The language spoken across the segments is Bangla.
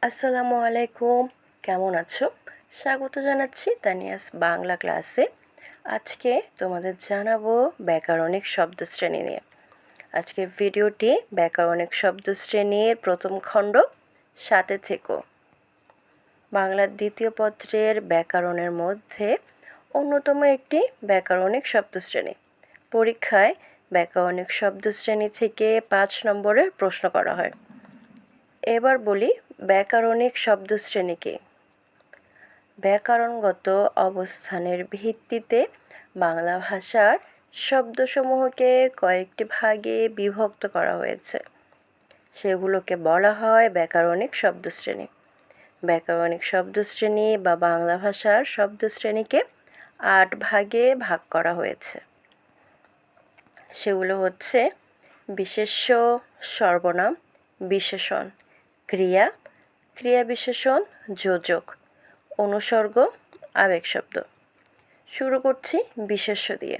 আসসালামু আলাইকুম। কেমন আছো? স্বাগত জানাচ্ছি তানিয়াস বাংলা ক্লাসে। আজকে তোমাদের জানাবো ব্যাকরণিক শব্দশ্রেণী নিয়ে। আজকের ভিডিওটি ব্যাকরণিক শব্দশ্রেণীর প্রথম খণ্ড, সাথে থেকো। বাংলার দ্বিতীয় পত্রের ব্যাকরণের মধ্যে অন্যতম একটি ব্যাকরণিক শব্দশ্রেণী। পরীক্ষায় ব্যাকরণিক শব্দশ্রেণী থেকে 5 নম্বরের প্রশ্ন করা হয়। এবার বলি ব্যাকরণিক শব্দশ্রেণী কি? ব্যাকরণগত অবস্থানের ভিত্তিতে বাংলা ভাষার শব্দসমূহকে কয়েকটি ভাগে বিভক্ত করা হয়েছে। সেগুলোকে বলা হয় ব্যাকরণিক শব্দশ্রেণী। ব্যাকরণিক শব্দশ্রেণী বা বাংলা ভাষার শব্দশ্রেণীকে 8 ভাগে ভাগ করা হয়েছে। সেগুলো হচ্ছে বিশেষ্য, সর্বনাম, বিশেষণ, ক্রিয়া, ক্রিয়া বিশেষণ, যোজক, অনুসর্গ, আবেগ শব্দ। শুরু করছি বিশেষ্য দিয়ে।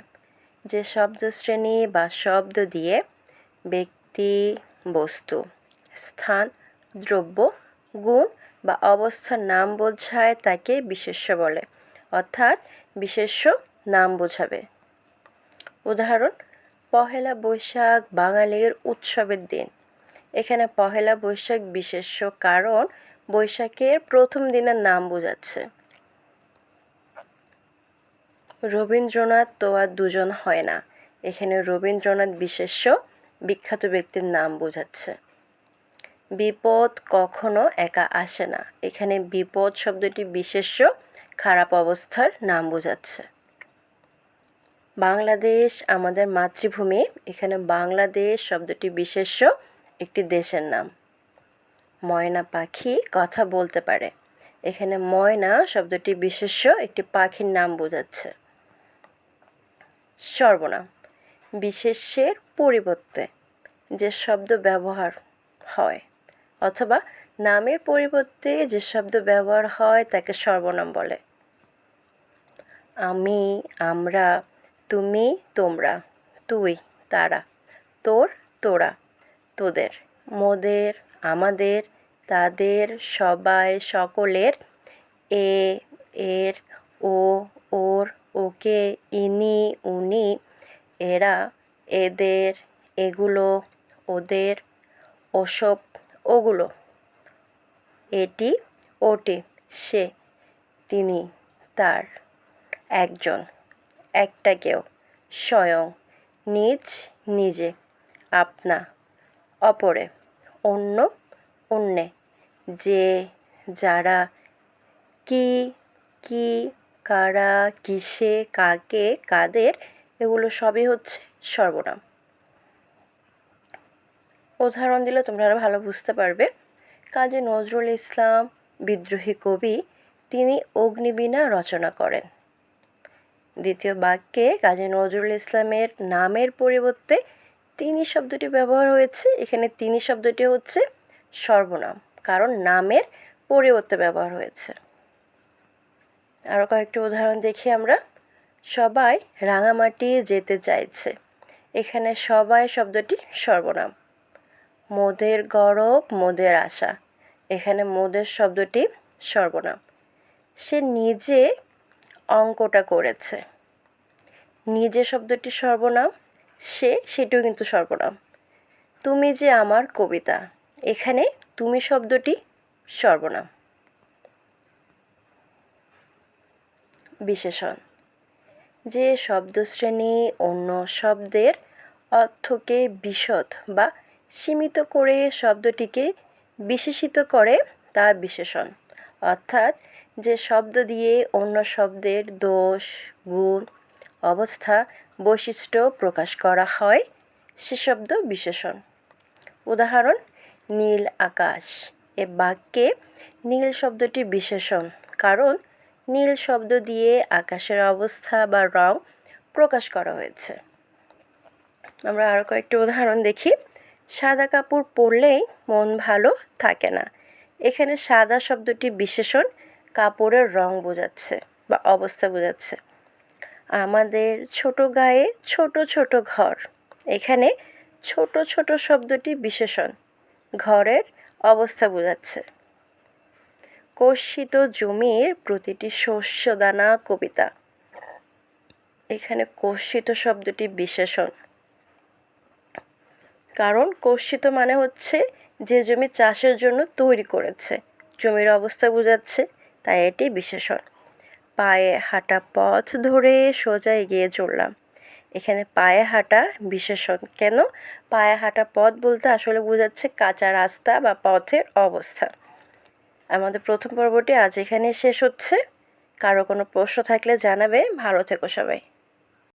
যে শব্দশ্রেণী বা শব্দ দিয়ে ব্যক্তি, বস্তু, স্থান, দ্রব্য, গুণ বা অবস্থার নাম বোঝায় তাকে বিশেষ্য বলে, অর্থাৎ বিশেষ্য নাম বোঝাবে। উদাহরণ: পহেলা বৈশাখ বাঙালির উৎসবের দিন। এখানে পহেলা বৈশাখ বিশেষ্য, কারণ বৈশাখের প্রথম দিনের নাম বোঝাচ্ছে। রবীন্দ্রনাথ তো আর দুজন হয় না। এখানে রবীন্দ্রনাথ বিশেষ্য, বিখ্যাত ব্যক্তির নাম বোঝাচ্ছে। বিপদ কখনো একা আসে না। এখানে বিপদ শব্দটি বিশেষ্য, খারাপ অবস্থার নাম বোঝাচ্ছে। বাংলাদেশ আমাদের মাতৃভূমি। এখানে বাংলাদেশ শব্দটি বিশেষ্য, একটি দেশের নাম। ময়না পাখি কথা বলতে পারে। এখানে ময়না শব্দটি বিশেষ্য, একটি পাখির নাম বোঝাচ্ছে। সর্বনাম বিশেষ্যের পরিবর্তে যে শব্দ ব্যবহার হয়, অথবা নামের পরিবর্তে যে শব্দ ব্যবহার হয় তাকে সর্বনাম বলে। আমি, আমরা, তুমি, তোমরা, তুই, তারা, তোর, তোরা, তোদের, মোদের, আমাদের, তাদের, সবাই, সকলের, এ, এর, ও, ওর, ওকে, ইনি, উনি, এরা, এদের, এগুলো, ওদের, ওসব, ওগুলো, এটি, ওটি, সে, তিনি, তার, একজন, একটা কেউ, স্বয়ং, নিজ, নিজে, আপনা, অপরে, অন্য, অন্যে, যে, যারা, কি, কি, কারা, কিসে, কাকে, কাদের, এগুলো সবই হচ্ছে সর্বনাম। উদাহরণ দিলে তোমরা আরো ভালো বুঝতে পারবে। কাজী নজরুল ইসলাম বিদ্রোহী কবি, তিনি অগ্নিবীণা রচনা করেন। দ্বিতীয় বাক্যে কাজী নজরুল ইসলামের নামের পরিবর্তে তিনি শব্দটি ব্যবহার হয়েছে। এখানে তিনি শব্দটি হচ্ছে সর্বনাম, কারণ নামের পরিবর্তে ব্যবহার হয়েছে। আরও কয়েকটি উদাহরণ দেখি আমরা। সবাই রাঙামাটি যেতে চাইছে। এখানে সবাই শব্দটি সর্বনাম। মোদের গরব, মোদের আশা। এখানে মোদের শব্দটি সর্বনাম। সে নিজে অঙ্কটা করেছে। নিজে শব্দটি সর্বনাম, সেটিও কিন্তু সর্বনাম। তুমি যে আমার কবিতা। এখানে তুমি শব্দটি সর্বনাম। বিশেষণ যে শব্দশ্রেণী অন্য শব্দের অর্থকে বিশদ বা সীমিত করে শব্দটিকে বিশেষিত করে তা বিশেষণ, অর্থাৎ যে শব্দ দিয়ে অন্য শব্দের দোষ, গুণ, অবস্থা, বৈশিষ্ট্য প্রকাশ করা হয় সে শব্দ বিশেষণ। উদাহরণ: নীল আকাশ। এ বাক্যে নীল শব্দটি বিশেষণ, কারণ নীল শব্দ দিয়ে আকাশের অবস্থা বা রং প্রকাশ করা হয়েছে। আমরা আরও কয়েকটি উদাহরণ দেখি। সাদা কাপড় পরলেই মন ভালো থাকে না। এখানে সাদা শব্দটি বিশেষণ, কাপড়ের রং বোঝাচ্ছে বা অবস্থা বোঝাচ্ছে। আমাদের ছোট গায়ে ছোট ছোট ঘর। এখানে ছোট ছোট শব্দটি বিশেষণ, ঘরের অবস্থা বোঝাচ্ছে। কর্ষিত জমির প্রতিটি শস্যদানা কবিতা। এখানে কর্ষিত শব্দটি বিশেষণ, কারণ কর্ষিত মানে হচ্ছে যে জমি চাষের জন্য তৈরি করেছে, জমির অবস্থা বোঝাচ্ছে, তাই এটি বিশেষণ। পায়ে হাঁটা পথ ধরে সোজা এগিয়ে চললাম। এখানে পায়ে হাঁটা বিশেষণ। কেন? পায়ে হাঁটা পথ বলতে আসলে বোঝাচ্ছে কাঁচা রাস্তা বা পথের অবস্থা। আমাদের প্রথম পর্বটি আজ এখানে শেষ হচ্ছে। কারো কোনো প্রশ্ন থাকলে জানাবে। ভালো থেকো সবাই।